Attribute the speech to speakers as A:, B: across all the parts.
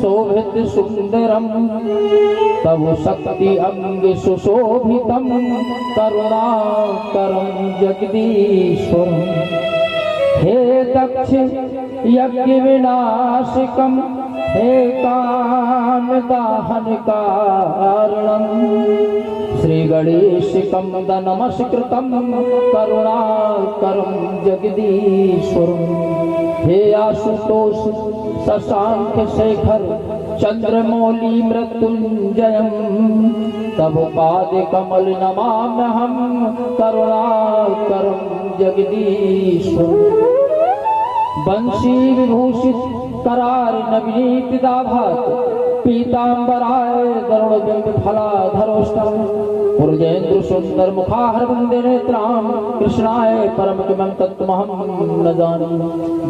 A: शोभित सुंदरम तव शक्ति अंग सुशोभितम करुणाकरं जगदीश्वर। हे दक्ष यज्ञ विनाशकम हे काम दाहन कारणम श्री गणेशकम नमस्कृतम करुणाकरं जगदीश्वर। हे आशुतोष शशांक शेखर चंद्रमौली मृत्युंजयम तब पाद कमल नमाम्यहम करुणाकरं जगदीश्वर। बंशी विभूषित करार नवनीत दाभात पीतांबराय गरुड़ बिंब फलाधरोष्टम पुरजेन्द्र सुंदर मुखाहर वंदे नेत्राम कृष्णाय परम किमं तत्त्वमहं न जाने।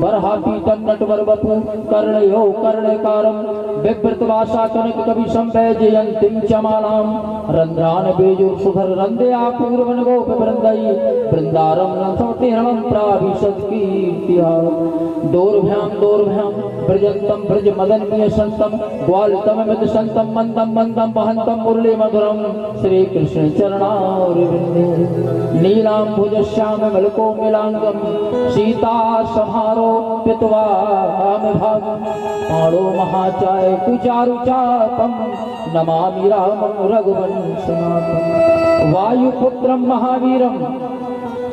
A: बरहा पीतम नटवर वपु कर्णयो कर्णकारम बिभ्रत वासा कनक कवि संवैजयंतीं च मालाम रंध्रान बेजुर सुधर रंदया पूर्वन गोप वृंदई वृंदारम नंसोतिहरणं प्राभिषद कीर्तिहा। दोर्भ्याम ब्रजंतम ब्रज मदनमीय संतम ग्वालतम मित संतम मंदम मंदम वहंतम मुरली मधुरम श्री कृष्ण चरणारविंदे। नीलांबुज श्याम मलकोमिलांगम सीता समारो पितवाम भाग पाणो महाचाय कुचारुचापम नमामि रामं रघुवंशनाथम। वायुपुत्रं महावीरं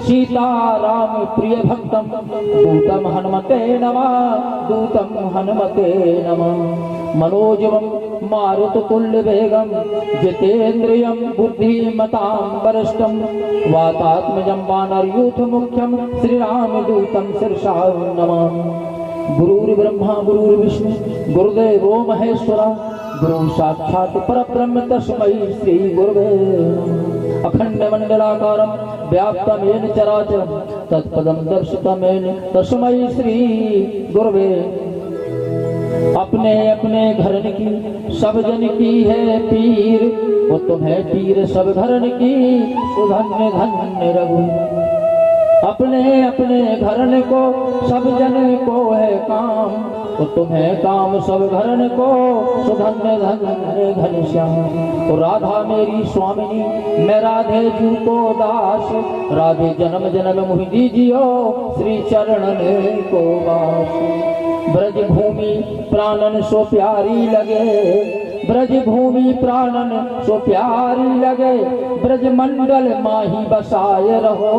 A: सीताराम प्रिय भक्तम दूतम हनुमते नमः दूतम हनुमते नमः। मनोजवम मारुततुल्य वेगम जितेन्द्रियं बुद्धिमतां वरिष्ठं वातात्मजं वानरयूथ मुख्यं श्रीरामदूतं शिरसा नमामि। गुरुर्ब्रह्मा गुरुर्विष्णु गुरुदेवो महेश्वरा गुरु साक्षात् परब्रह्म तस्मै श्री गुरुवे नमः। अखंड मंडलाकारं व्याप्तमेन चराचरं तत्पदं दर्शितमेन तस्मै श्री गुरुवे। अपने अपने घरन की सब जन की है पीर वो तुम्हें पीर सब घरन की धन्य धन्य रघु। अपने अपने घरन को सब जन को है काम तो तुम्हें काम सब घरन को सुधन्य धन्य घनश्याम। तो राधा मेरी स्वामिनी मैं राधे जू को दास राधे जन्म जन्म मुहि दीजियो श्री चरणन को वास। ब्रज भूमि प्राणन सो प्यारी लगे ब्रज भूमि प्राणन सो प्यारी लगे ब्रज मंडल माही बसाए रहो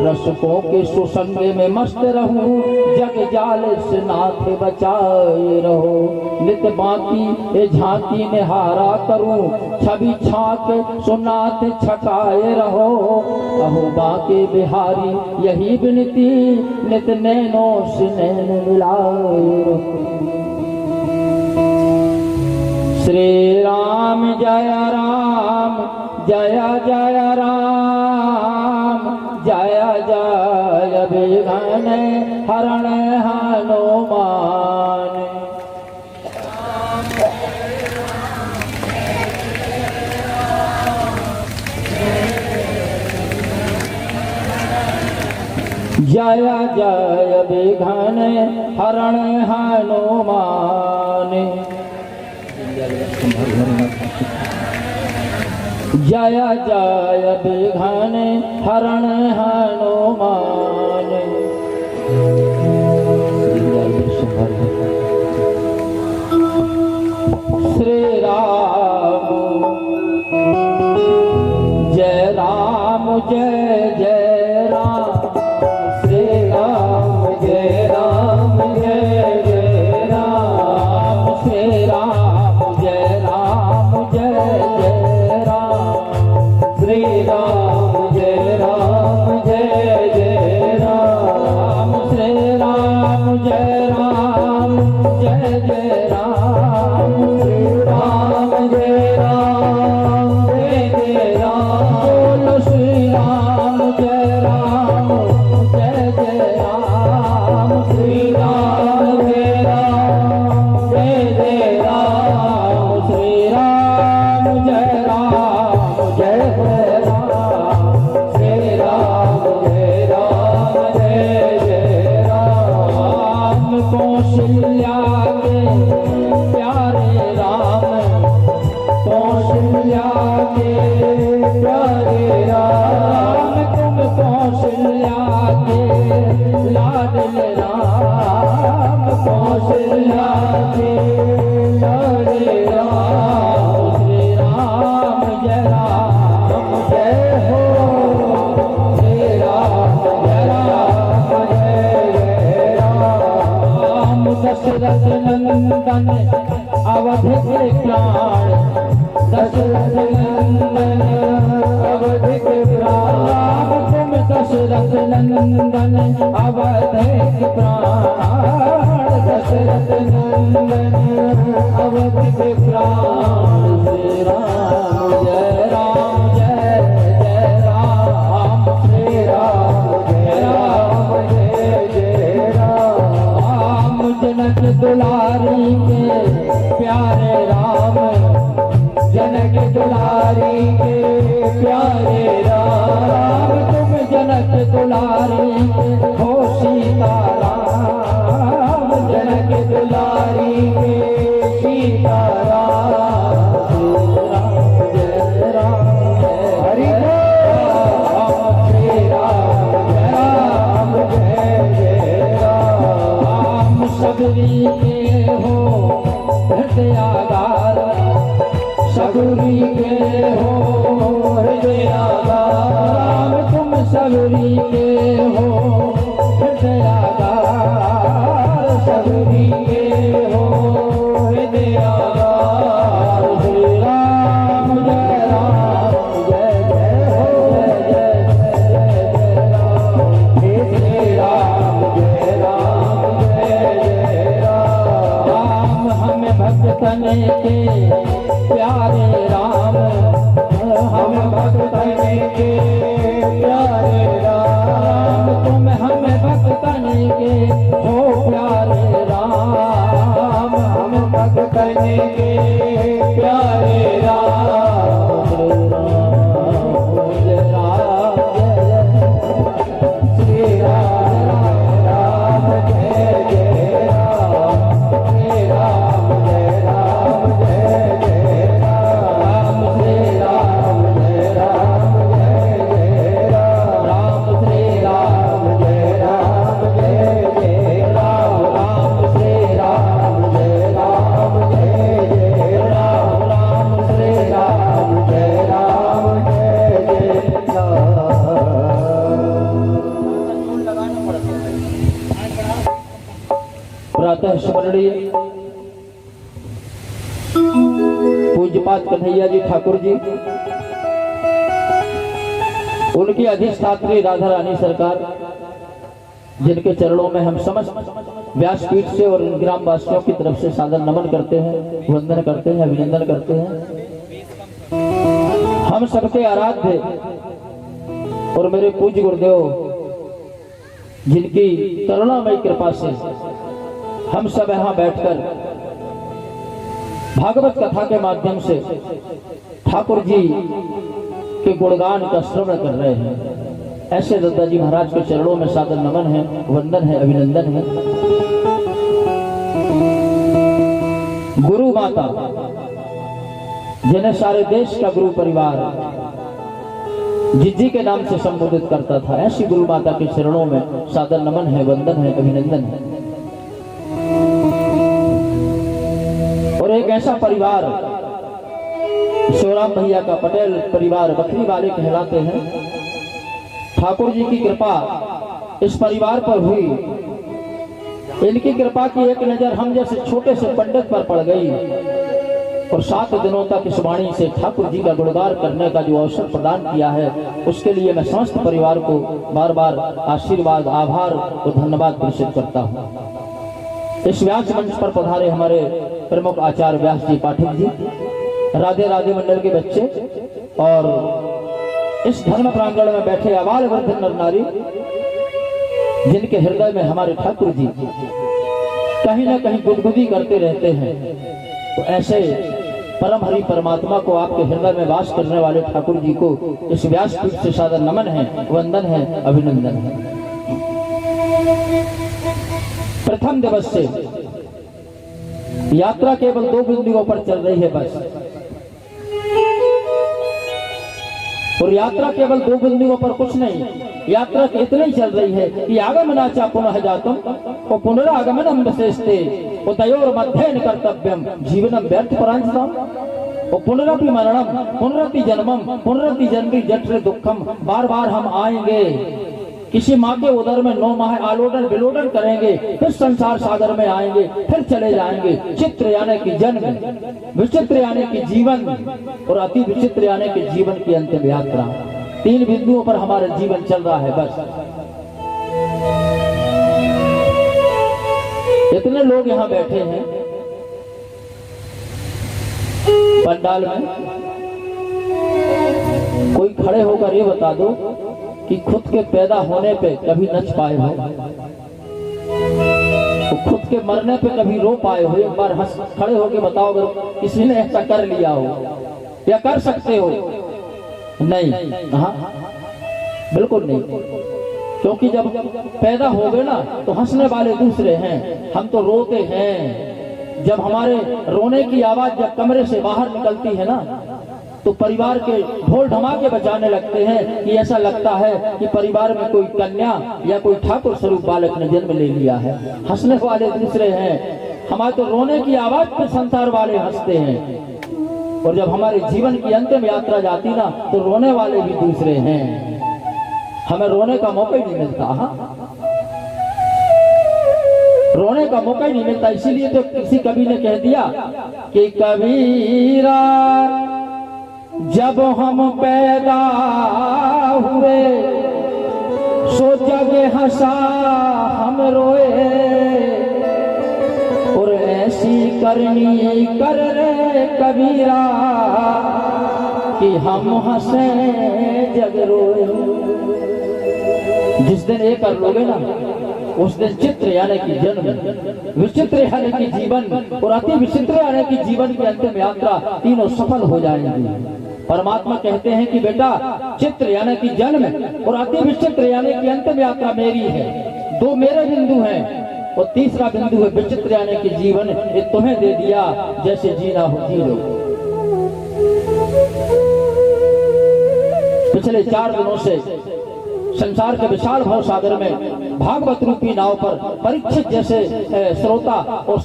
A: रसकों के सुसंग में मस्त रहूं जग जाल से नाथ बचाए रहो। नित बाकी ए झांकी निहारा करूं छवि छाक सुनाथ छकाए रहो। अहो बाके बिहारी यही विनती नित नैनों से नैन मिलाए रहो। श्री राम जय जय राम जय जय विघ्न हरण हनुमान। जय जय विघ्न हरण हनुमान। जय जय विघ्न हरण हनुमान। श्री राम जय राम जय जय राम श्री राम जय राम जय जय राम श्री राम जय राम जय जय श्री राम जय जय राम श्री राम जय जय राम श्री राम जय जय राम बोलो श्री राम जय जय राम श्री राम जय जय राम श्री राम जय जय कौशल्या के अवध के प्राण दशरथ नंदन अवध के प्राण तुम दशरथ नंदन अवध के प्राण दशरथ नंदन अवध के प्राण श्री राम जय राम जय जय राम श्री राम जय राम जय जय राम जनक दुलारी के प्यारे राम जनक दुलारी के प्यारे राम तुम जनक दुलारी के हो सीता राम जनक दुलारी के सीता राम श्री राम जय राम जय हरि राम श्री राम जय राम जय जय राम सबरी के हो हृदयागार सबरी के हो हृदयागार तुम सबरी के हो हृदयागार सबरी के हो हृदयागार श्री राम जय जय हो जय जय जय राम हे श्री राम जय जय राम हमें भक्तन के प्यारे राम हम भक्तन के प्यारे राम तुम हमें भक्तन के हो प्यारे राम हम भक्तन के प्यारे राम श्री राम जय राम जय जय राम श्री राम जय राम जय जय राम श्री राम जय राम जय जय राम श्री राम जय राम जय जय राम श्री राम जय राम जय जय राम श्री राम जय राम जय जय प्रातः स्मरणीय पूज्यपाद कन्हैया जी ठाकुर जी उनकी अधिष्ठात्री राधा रानी सरकार जिनके चरणों में हम समस्त व्यासपीठ से और ग्राम वासियों की तरफ से सादर नमन करते हैं वंदन करते हैं अभिनंदन करते हैं। हम सबके आराध्य और मेरे पूज्य गुरुदेव जिनकी करुणामयी कृपा से हम सब यहाँ बैठकर भागवत कथा के माध्यम से ठाकुर जी के गुणगान का श्रवण कर रहे हैं। ऐसे दत्ता जी महाराज के चरणों में सादर नमन है वंदन है अभिनंदन है। गुरु माता जिन्हें सारे देश का गुरु परिवार जिज्जी के नाम से संबोधित करता था, ऐसी गुरु माता के चरणों में सादर नमन है वंदन है अभिनंदन है। और एक ऐसा परिवार शिवराम भैया का पटेल परिवार बकरी वाले कहलाते हैं। ठाकुर जी की कृपा इस परिवार पर हुई। इनकी कृपा की एक नजर हम जैसे छोटे से पंडित पर पड़ गई और 7 दिनों तक इस वाणी से ठाकुर जी का गुणगान करने का जो अवसर प्रदान किया है उसके लिए मैं समस्त परिवार को बार बार आशीर्वाद आभार और धन्यवाद प्रेषित करता हूँ। इस व्यास मंच पर पधारे हमारे प्रमुख आचार्य व्यास जी पाठक जी, राधे राधे मंडल के बच्चे और इस धर्म प्रांगण में बैठे आबाल वृद्ध नर नारी जिनके हृदय में हमारे ठाकुर जी कहीं ना कहीं गुदगुदी करते रहते हैं, तो ऐसे परम हरि परमात्मा को आपके हृदय में वास करने वाले ठाकुर जी को इस व्यासपीठ से सादर नमन है वंदन है अभिनंदन है। प्रथम दिवस से यात्रा केवल 2 बिंदुओं पर चल रही है बस, और यात्रा केवल 2 बिंदुओं पर कुछ नहीं, यात्रा इतनी ही चल रही है कि आगमनाचा पुनः जातुम और पुनरागमनम विशेषते उतयोर मध्येन कर्तव्यम जीवनम व्यर्थ परांजतम और पुनरपि मरणम पुनरपि जन्मम पुनरपि जन्मी जठर दुखम, बार बार हम आएंगे किसी माँ के उदर में 9 माह आलोडन विलोडन करेंगे, फिर संसार सागर में आएंगे, फिर चले जाएंगे। चित्र यानी कि जन्म, विचित्र यानी कि जीवन, और अति विचित्र यानी कि जीवन की अंतिम यात्रा। 3 बिंदुओं पर हमारा जीवन चल रहा है। बस इतने लोग यहाँ बैठे हैं पंडाल में, कोई खड़े होकर ये बता दो कि खुद के पैदा होने पे कभी नच पाए हो, तो खुद के मरने पे कभी रो पाए हो? एक बार हंस खड़े होके बताओ अगर किसी ने ऐसा कर लिया हो या कर सकते हो। नहीं, हाँ बिल्कुल नहीं, क्योंकि जब पैदा हो गए ना तो हंसने वाले दूसरे हैं, हम तो रोते हैं। जब हमारे रोने की आवाज जब कमरे से बाहर निकलती है ना तो परिवार के ढोल ढमाके बजाने लगते हैं कि ऐसा लगता है कि परिवार में कोई कन्या या कोई ठाकुर स्वरूप बालक ने जन्म ले लिया है। हंसने वाले दूसरे हैं, हमारे तो रोने की आवाज पर संसार वाले हंसते हैं, और जब हमारे जीवन की अंतिम यात्रा जाती ना तो रोने वाले भी दूसरे हैं। हमें रोने का मौका ही नहीं मिलता। हाँ, रोने का मौका ही नहीं मिलता। इसीलिए तो किसी कवि ने कह दिया कि कबीरा जब हम पैदा हुए सो जग हंसा हम रोए, और ऐसी करनी कर रे कबीरा कि हम हंसे जग रोए। जिस दिन ये कर लोगे ना उस दिन चित्र यानी कि जन्म, विचित्र यानी कि जीवन, और अति विचित्र यानी कि जीवन की अंतिम यात्रा, तीनों सफल हो जाएंगी। परमात्मा कहते हैं कि बेटा चित्र यानी कि जन्म और अति विचित्र यानी कि अंतिम यात्रा मेरी है। 2 मेरे बिंदु हैं और तीसरा बिंदु है विचित्र यानी कि जीवन। ये तुम्हें दे दिया, जैसे जीना हो जी लो। पिछले 4 दिनों से संसार के विशाल भव सागर में भागवत रूपी नाव पर परीक्षित जैसे श्रोता और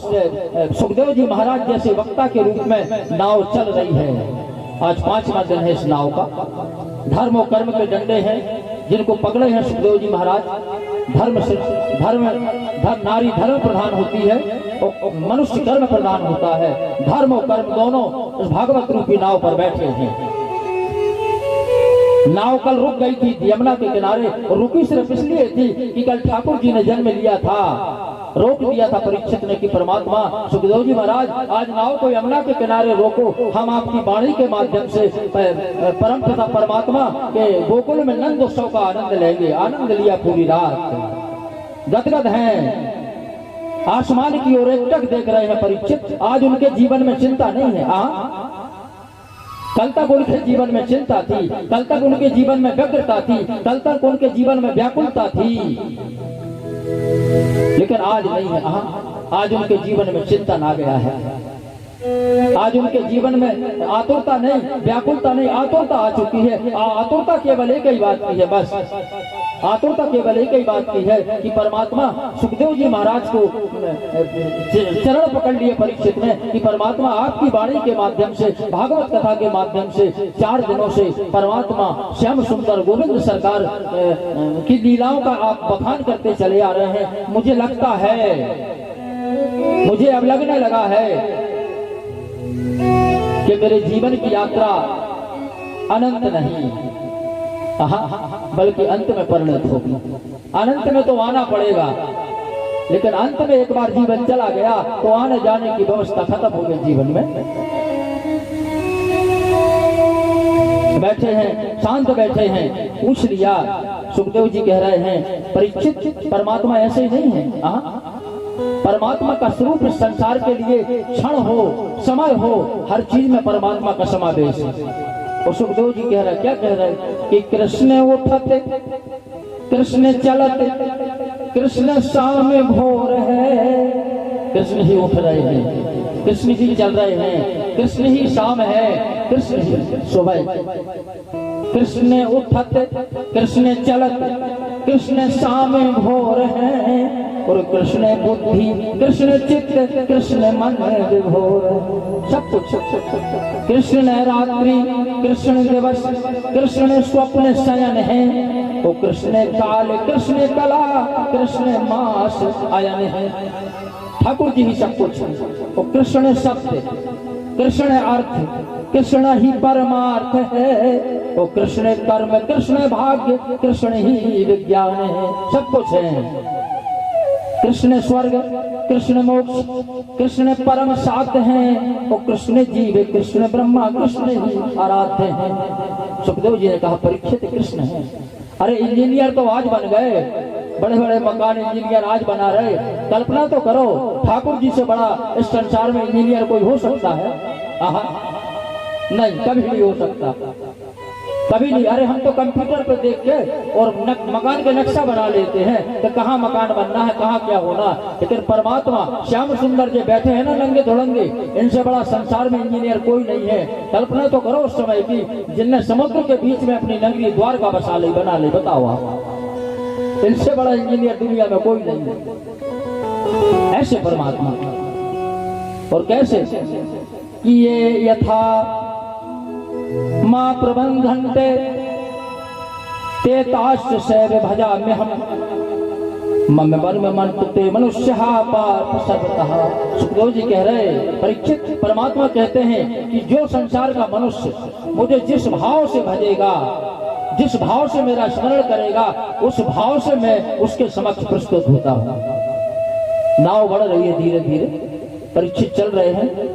A: सुखदेव जी महाराज जैसे वक्ता के रूप में नाव चल रही है। आज 5वां दिन है इस नाव का। धर्म और कर्म के डंडे हैं जिनको पकड़े हैं सुखदेव जी महाराज। धर्म नारी धर्म प्रधान होती है और मनुष्य कर्म प्रधान होता है। धर्म और कर्म दोनों इस भागवत रूपी नाव पर बैठे हैं। नाव कल रुक गई थी यमुना के किनारे, और रुकी सिर्फ इसलिए थी कि कल ठाकुर जी ने जन्म लिया था। रोक दिया था परीक्षित ने कि परमात्मा सुखदेव जी महाराज आज नाव को यमुना के किनारे रोको, हम आपकी वाणी के माध्यम से परम पिता परमात्मा के गोकुल में नंद उत्सव का आनंद लेंगे। आनंद लिया पूरी रात, गदगद हैं, आसमान की ओर एकटक देख रहे हैं परीक्षित। आज उनके जीवन में चिंता नहीं है। कल तक उनके जीवन में चिंता थी, कल तक उनके जीवन में व्यग्रता थी, कल तक उनके जीवन में व्याकुलता थी, लेकिन आज नहीं है। आज उनके जीवन में चिंतन आ गया है। आज उनके जीवन में आतुरता नहीं, व्याकुलता नहीं, आतुरता आ चुकी है। आतुरता केवल एक ही बात की है, बस आतुरता केवल एक ही बात की है कि परमात्मा सुखदेव जी महाराज को चरण पकड़ लिए परीक्षित ने कि परमात्मा आपकी वाणी के माध्यम से, भागवत कथा के माध्यम से 4 दिनों से परमात्मा श्याम सुंदर गोविंद सरकार की लीलाओं का आप बखान करते चले आ रहे हैं। मुझे लगता है, मुझे अब लगने लगा है कि मेरे जीवन की यात्रा अनंत नहीं बल्कि अंत में परिणत होगी। अनंत में तो आना पड़ेगा, लेकिन अंत में एक बार जीवन चला गया तो आने जाने की व्यवस्था खत्म हो गई जीवन में। बैठे हैं, शांत बैठे हैं, पूछ लिया। सुखदेव जी कह रहे हैं परीक्षित परमात्मा ऐसे ही नहीं है। परमात्मा का स्वरूप इस संसार के लिए क्षण हो, समय हो, हर चीज में परमात्मा का समावेश है। और सुखदेव जी कह रहे, क्या कह रहे कि कृष्ण उठते कृष्ण चलते कृष्ण शाम भोर है। कृष्ण ही उठ रहे हैं, कृष्ण ही चल रहे हैं, कृष्ण ही शाम है, कृष्ण ही सुबह। कृष्ण उठते कृष्ण चलते कृष्ण शाम भोर है। और कृष्ण बुद्धि कृष्ण चित्त कृष्ण मन विभोर। सब कुछ कृष्ण रात्रि कृष्ण दिवस कृष्ण स्वप्न शयन है, वो कृष्ण काल कृष्ण कला कृष्ण मास आयन है। ठाकुर जी ही सब कुछ, वो कृष्ण सत्य कृष्ण अर्थ कृष्ण ही परमार्थ है, वो कृष्ण कर्म कृष्ण भाग्य कृष्ण ही विज्ञान है। सब कुछ है। कृष्ण स्वर्ग कृष्ण मोक्ष कृष्ण परम साथ हैं, वो कृष्ण जीव कृष्ण ब्रह्मा कृष्ण ही आराध्य हैं। सुखदेव जी ने कहा परीक्षित कृष्ण है। अरे इंजीनियर तो आज बन गए, बड़े बड़े मकान इंजीनियर आज बना रहे। कल्पना तो करो ठाकुर जी से बड़ा इस संसार में इंजीनियर कोई हो सकता है? नहीं, कभी नहीं हो सकता, कभी नहीं। अरे हम तो कंप्यूटर पे देख के और मकान के नक्शा बना लेते हैं कि कहाँ मकान बनना है, कहाँ क्या होना। लेकिन परमात्मा श्याम सुंदर जो बैठे हैं ना नंगे धुड़ंगे, इनसे बड़ा संसार में इंजीनियर कोई नहीं है। कल्पना तो करो उस समय की जिनने समुद्र के बीच में अपनी नगरी द्वारका बना ली। बताओ आप, इनसे बड़ा इंजीनियर दुनिया में कोई नहीं है। ऐसे परमात्मा। और कैसे कि ये यथा मां प्रबंधन्ते तेताश्च शैव भजा में हम मम वर्म मंतुते मनुष्य पार्थ सर्वतः। सुखदेव जी कह रहे परीक्षित परमात्मा कहते हैं कि जो संसार का मनुष्य मुझे जिस भाव से भजेगा, जिस भाव से मेरा स्मरण करेगा, उस भाव से मैं उसके समक्ष प्रस्तुत होता हूँ। नाव बढ़ रही है धीरे धीरे, परीक्षित चल रहे हैं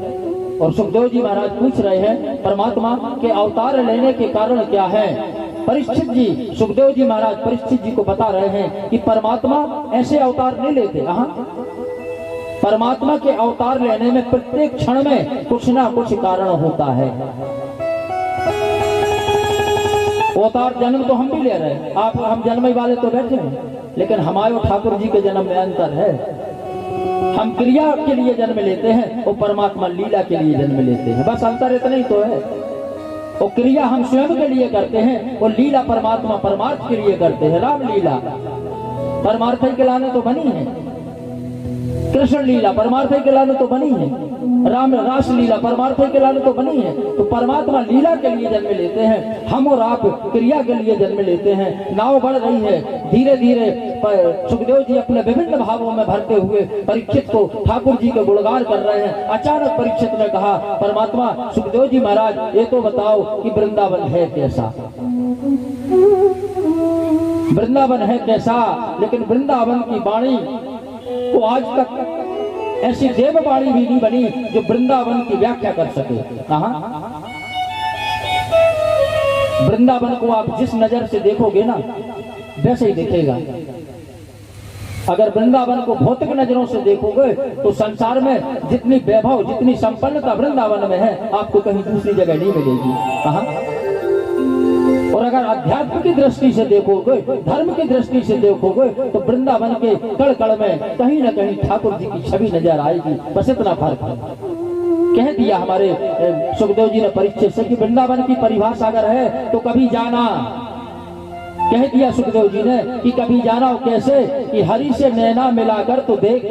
A: और सुखदेव जी महाराज पूछ रहे हैं परमात्मा के अवतार लेने के कारण क्या है। परीक्षित जी, सुखदेव जी महाराज परीक्षित जी को बता रहे हैं कि परमात्मा ऐसे अवतार नहीं लेते। परमात्मा के अवतार लेने में प्रत्येक क्षण में कुछ ना कुछ कारण होता है। अवतार जन्म तो हम भी ले रहे हैं, आप हम जन्म वाले तो बैठे हैं, लेकिन हमारे और ठाकुर जी के जन्म में अंतर है। हम क्रिया के लिए जन्म लेते हैं, वो परमात्मा लीला के लिए जन्म लेते हैं। बस अंतर इतना ही तो है। वो क्रिया हम स्वयं के लिए करते हैं, वो लीला परमात्मा परमार्थ के लिए करते हैं। राम लीला परमार्थ के लाने तो बनी है, कृष्ण लीला परमार्थ के लाने तो बनी है, राम रास लीला परमार्थ के लाने तो बनी है। तो परमात्मा लीला के लिए जन्म लेते हैं, हम और आप क्रिया के लिए जन्म लेते हैं। नाव बढ़ रही है धीरे धीरे। सुखदेव जी अपने विभिन्न भावों में भरते हुए परीक्षित को ठाकुर जी के गुणगान कर रहे हैं। अचानक परीक्षित ने कहा परमात्मा सुखदेव जी महाराज ये तो बताओ कि वृंदावन है कैसा? वृंदावन है कैसा? लेकिन वृंदावन की वाणी तो आज तक ऐसी देववाणी भी नहीं बनी जो वृंदावन की व्याख्या कर सके। वृंदावन को आप जिस नजर से देखोगे ना वैसे ही देखेगा। अगर वृंदावन को भौतिक नजरों से देखोगे तो संसार में जितनी वैभव जितनी संपन्नता वृंदावन में है आपको कहीं दूसरी जगह नहीं मिलेगी। और अगर अध्यात्म की दृष्टि से देखोगे, धर्म की दृष्टि से देखोगे तो वृंदावन के कण कण में कहीं न कहीं ठाकुर जी की छवि नजर आएगी। बस इतना फर्क है। कह दिया हमारे सुखदेव जी ने परीक्षित से कि वृंदावन की परिभाषा अगर है तो कभी जाना। कह दिया सुखदेव जी ने कि कभी जाना कैसे कि हरि से नैना मिलाकर तो देख,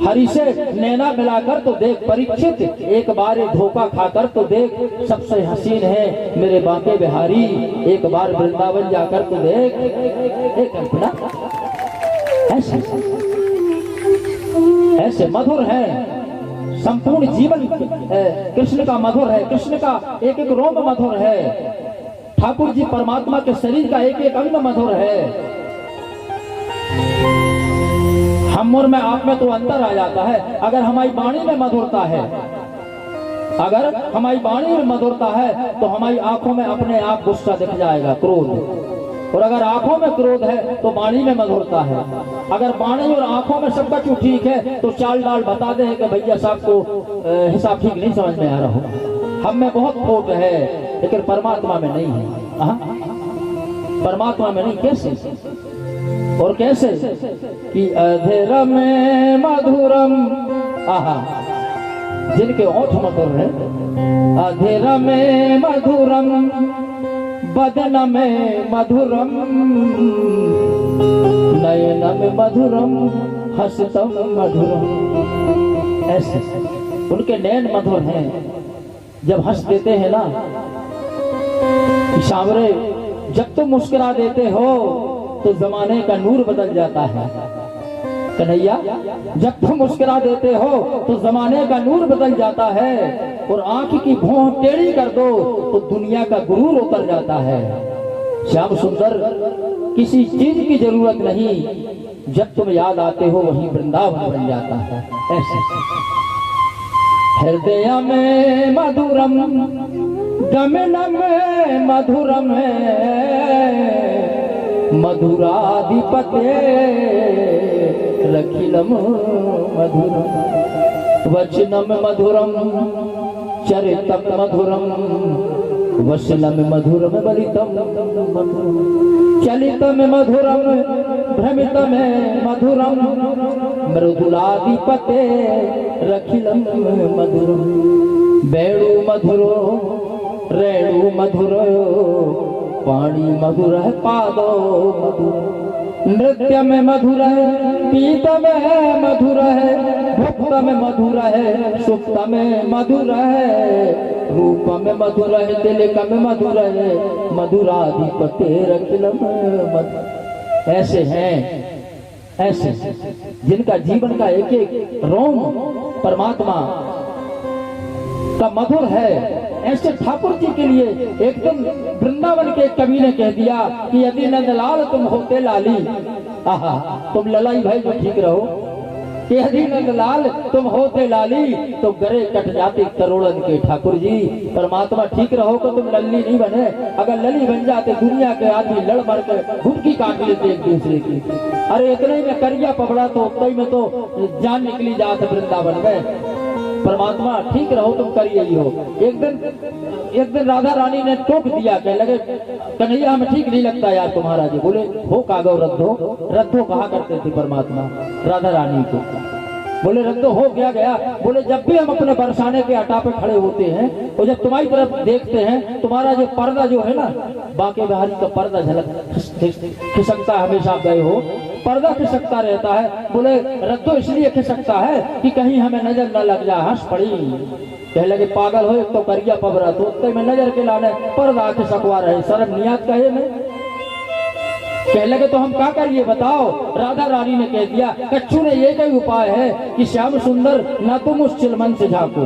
A: हरि से नैना मिलाकर तो देख। परीक्षित एक बार धोखा खाकर तो देख, सबसे हसीन है मेरे बांके बिहारी, एक बार वृंदावन जाकर तो देख। एक कल्पना ऐसे मधुर है, संपूर्ण जीवन कृष्ण का मधुर है, कृष्ण का एक एक रोम मधुर है, ठाकुर जी परमात्मा के शरीर का एक एक अंग मधुर है। हम और में आप में तो अंतर आ जाता है। अगर हमारी वाणी में मधुरता है, अगर हमारी वाणी में मधुरता है तो हमारी आंखों में अपने आप गुस्सा दिख जाएगा, क्रोध। और अगर आंखों में क्रोध है तो वाणी में मधुरता है। अगर वाणी और आंखों में सब कुछ ठीक है तो चाल डाल बता दे कि भैया साहब को हिसाब ठीक नहीं समझ में आ रहा हो। हम में बहुत खोट है लेकिन परमात्मा में नहीं है। परमात्मा में नहीं। कैसे? और कैसे कि अधेर में मधुरम, जिनके ओठ मधुर है, अधेर में मधुरम बदन में मधुरम नयनम मधुरम हसतम मधुरम। ऐसे उनके नयन मधुर हैं, जब हंस देते हैं ना सांवरे, जब तुम मुस्कुरा देते हो तो जमाने का नूर बदल जाता है। कन्हैया जब तुम मुस्कुरा देते हो तो जमाने का नूर बदल जाता है, और आंख की भौं टेढ़ी कर दो तो दुनिया का गुरूर उतर जाता है। श्याम सुंदर किसी चीज की जरूरत नहीं, जब तुम याद आते हो वहीं वृंदावन बन जाता है। ऐसे हृदय में मधुरम गमनम मधुरम मधुराधिपते रखिलम मधुरम वचनम मधुरम चरितम मधुरम वचनम मधुरम बलितम चलितम मधुरम भ्रमितम मधुरम मृदुलाधिपते रखिलम मधुरम बेणु मधुरो रेणु मधुरो पाणी मधुर है पादो मधुर नृत्य में मधुर है पीत में मधुर है भुक्त में मधुर है सुप्त में मधुर है रूप में मधुर है तिलक में मधुर है मधुराधिपते रखिलम मधुर। ऐसे हैं, ऐसे जिनका जीवन का एक एक रोम परमात्मा का मधुर है। ऐसे ठाकुर जी के लिए एकदम वृंदावन के कवि ने कह दिया कि यदि नंदलाल तुम होते लाली, आहा तुम ललाई भाई जो ठीक रहो, कि यदि नंदलाल तुम होते लाली तो गरे कट जाते करोड़न के। ठाकुर जी परमात्मा ठीक रहो तो तुम लल्ली नहीं बने, अगर लली बन जाते दुनिया के आदमी लड़ मर कर घुटकी काट लेते एक दूसरे की। अरे इतने में करिया पकड़ा तो उतने में तो जान निकली जाते वृंदावन में। परमात्मा ठीक रहो तुम करिए ही हो। एक दिन राधा रानी ने टोक दिया, कह लगे कन्हैया हमें ठीक नहीं लगता यार तुम्हारा जी। बोले हो कागो रद्धो कहा करते थे परमात्मा राधा रानी को। बोले रद्दो हो गया। बोले जब भी हम अपने बरसाने के अटा पे खड़े होते हैं और जब तुम्हारी तरफ देखते हैं, तुम्हारा जो पर्दा जो है ना, बाके बिहारी का पर्दा झलक खिसकता है, हमेशा गए हो पर्दा खिसकता रहता है। बोले रद्दो इसलिए खिसकता है कि कहीं हमें नजर न लग जाए। हंस पड़ी, कह लगे पागल हो, एक तो करिया पबरा तो उत्ते में नजर के लाने पर्दा खिसकवा रहे, शर्म नियात कहे में। कह लगे तो हम क्या करिए बताओ। राधा रानी ने कह दिया कच्छू ने ये कोई उपाय है कि श्याम सुंदर ना तुम उस चिलमन से झांको,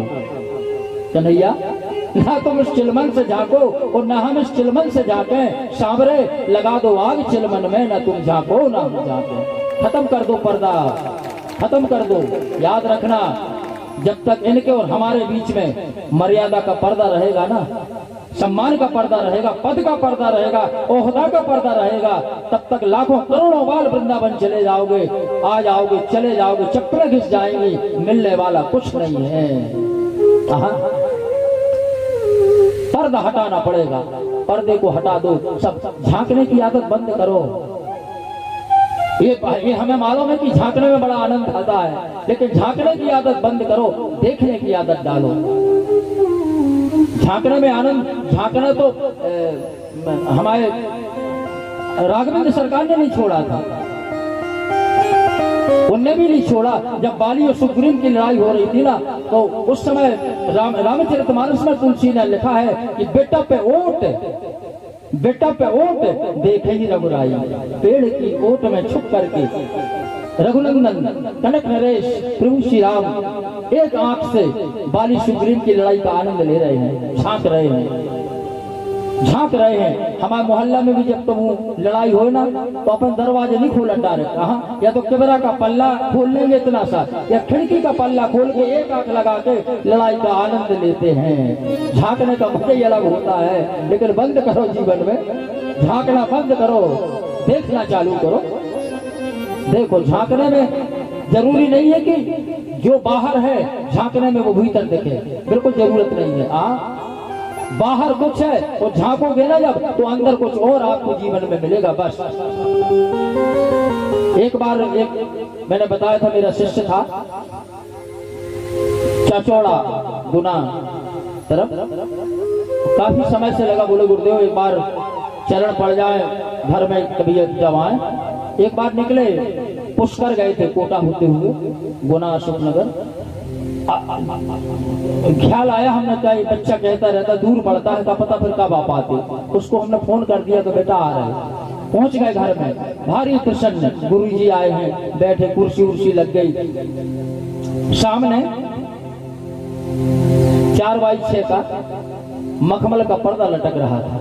A: कन्हैया ना तुम उस चिलमन से झांको और ना हम इस चिलमन से झांके। सांवरे लगा दो आग चिलमन में, ना तुम झांको ना हम झांके। खत्म कर दो पर्दा, खत्म कर दो। याद रखना जब तक इनके और हमारे बीच में मर्यादा का पर्दा रहेगा ना, सम्मान का पर्दा रहेगा, पद का पर्दा रहेगा, ओहदा का पर्दा रहेगा, तब तक लाखों करोड़ों बार वृंदावन चले जाओगे, आ जाओगे, चले जाओगे, चप्पलें घिस जाएंगी, मिलने वाला कुछ नहीं है। पर्दा हटाना पड़ेगा, पर्दे को हटा दो। सब झांकने की आदत बंद करो। ये हमें मालूम है कि झांकने में बड़ा आनंद आता है, लेकिन झांकने की आदत बंद करो, देखने की आदत डालो। झांकने में आनंद, झांकना तो हमारे राघवेंद्र सरकार ने नहीं छोड़ा था, उनने भी नहीं छोड़ा। जब बाली और सुग्रीव की लड़ाई हो रही थी ना, तो उस समय रामचरितमानस में तुलसी ने लिखा है कि बेटा पे ओट देखे ही रघुराई, पेड़ की ओट में छुप करके रघुनंदन कनक नरेश प्रभु श्री राम एक आंख से बाली सुग्रीव की लड़ाई का आनंद ले रहे हैं, झांक रहे हैं। हमारे मोहल्ला में भी जब तुम लड़ाई हो ना तो अपन दरवाजे नहीं खोल डाले, कहा या तो कैमरा का पल्ला खोल लेंगे इतना सा, या खिड़की का पल्ला खोल के एक आंख लगा के लड़ाई का आनंद लेते हैं। झांकने का मजा ही अलग होता है, लेकिन बंद करो जीवन में, झांकना बंद करो, देखना चालू करो। देखो झांकने में जरूरी नहीं है कि जो बाहर है झांकने में वो भीतर दिखे, बिल्कुल जरूरत नहीं है। बाहर कुछ है और झांकोगे ना जब, तो अंदर कुछ और आपको जीवन में मिलेगा। बस एक बार मैंने बताया था, मेरा शिष्य था चचौड़ा गुना तरफ, काफी समय से लगा, बोले गुरुदेव एक बार चरण पड़ जाए घर में तबीयत जब आए एक बार निकले, पुष्कर गए थे कोटा होते हुए, गुना अशोकनगर। ख्याल आया, हमने कहा बच्चा कहता रहता दूर पड़ता है, का पता फिर कब आप आते। उसको हमने फोन कर दिया कि बेटा आ रहे हैं। पहुंच गए घर में, भारी प्रसन्न, गुरुजी आए हैं, बैठे, कुर्सी उर्सी लग गई। सामने 4x6 का मखमल का पर्दा लटक रहा था।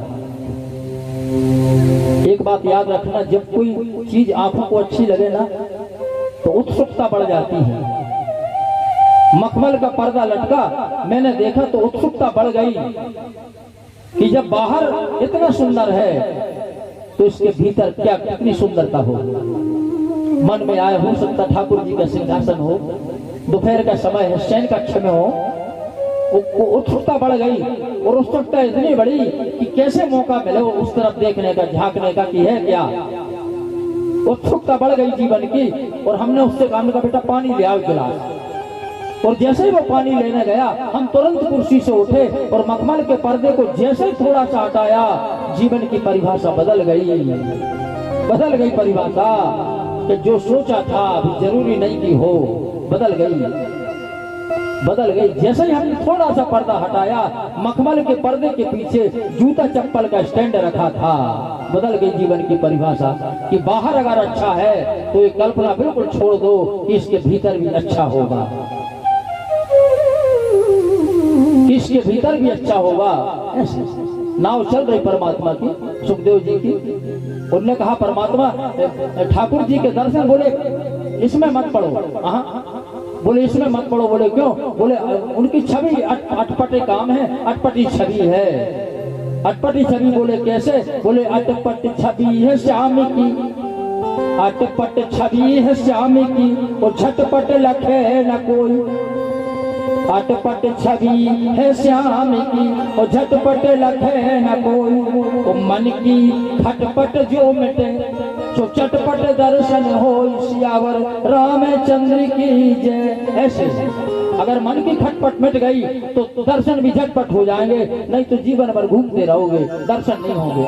A: एक बात याद रखना, जब कोई चीज आंखों को अच्छी लगे ना तो उत्सुकता बढ़ जाती है। मखमल का पर्दा लटका, मैंने देखा तो उत्सुकता बढ़ गई कि जब बाहर इतना सुंदर है तो इसके भीतर क्या कितनी सुंदरता हो। मन में आया, हो सकता ठाकुर जी का सिंहासन हो, दोपहर का समय है, शयन कक्ष में हो। उत्सुकता बढ़ गई, और उत्सुकता इतनी बड़ी कि कैसे मौका मिले उस तरफ देखने का, झांकने का कि है क्या। उत्सुकता बढ़ गई जीवन की, और हमने उससे कहा बेटा पानी ले आओ गिलास। और जैसे ही वो पानी लेने गया, हम तुरंत कुर्सी से उठे और मखमल के पर्दे को जैसे थोड़ा सा हटाया, जीवन की परिभाषा बदल गई परिभाषा कि जो सोचा था अभी जरूरी नहीं कि हो, बदल गई। जैसे ही हमने थोड़ा सा पर्दा हटाया, मखमल के पर्दे के पीछे जूता चप्पल का स्टैंड रखा था। बदल गई जीवन की परिभाषा कि बाहर अगर अच्छा है तो ये कल्पना बिल्कुल छोड़ दो कि इसके भीतर भी अच्छा होगा, इसके भीतर भी अच्छा होगा। नाव चल रही परमात्मा की, सुखदेव जी की। उन्होंने कहा परमात्मा ठाकुर जी के दर्शन, बोले इसमें मत पढ़ो। बोले इसमें मत पढ़ो। बोले क्यों? बोले उनकी छवि अटपटे काम है, अटपटी छवि है। अटपटी छवि, बोले कैसे? बोले अटपट छवि है श्याम की, अटपट छवि है श्याम की, और झटपट लखे न कोई। अटपट छवि है श्याम की, और झटपट लखे न कोई। ओ मन की खटपट जो मिटे, सो चटपट दर्शन हो, सियावर रामचंद्र की जय। ऐसे अगर मन की खटपट मिट गई तो दर्शन भी झटपट हो जाएंगे, नहीं तो जीवन भर घूमते रहोगे, दर्शन नहीं होंगे।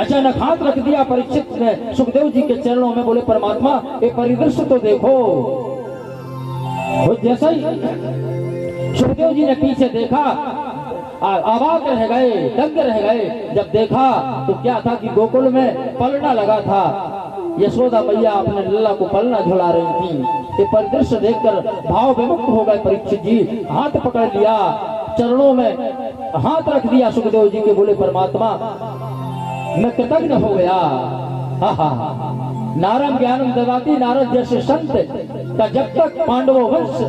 A: अचानक हाथ रख दिया परीक्षित ने सुखदेव जी के चरणों में, बोले परमात्मा ये परिदृश्य तो देखो। जैसा ही सुखदेव जी ने पीछे देखा, अवाक रह गए, दंग रह गए। जब देखा तो क्या था कि गोकुल में पलना लगा था। यशोदा मैया अपने लल्ला को पलना झुला रही थी। ये परिदृश्य देखकर भाव विमुक्त हो गए परीक्षित जी। हाथ पकड़ लिया, चरणों में हाथ रख दिया सुखदेव जी के, बोले परमात्मा मैं कृतज्ञ हो गया। नारम ज्ञानम ददाती, नारद जैसे संत का जब तक पांडव वंश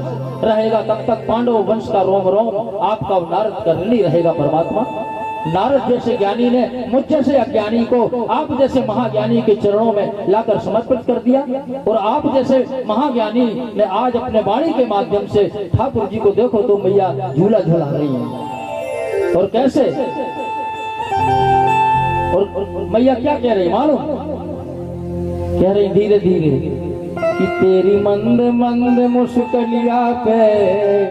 A: रहेगा तब तक पांडव वंश का रोम रोम आपका नारद का ऋणी रहेगा। परमात्मा नारद जैसे ज्ञानी ने मुझ जैसे अज्ञानी को आप जैसे महाज्ञानी के चरणों में लाकर समर्पित कर दिया, और आप जैसे महाज्ञानी ने आज अपने वाणी के माध्यम से ठाकुर जी को देखो तो मैया झूला झूला रही है। और कैसे, और मैया क्या कह रही मालूम? कह रही धीरे धीरे कि तेरी मंद मंद मुस्कुलिया पे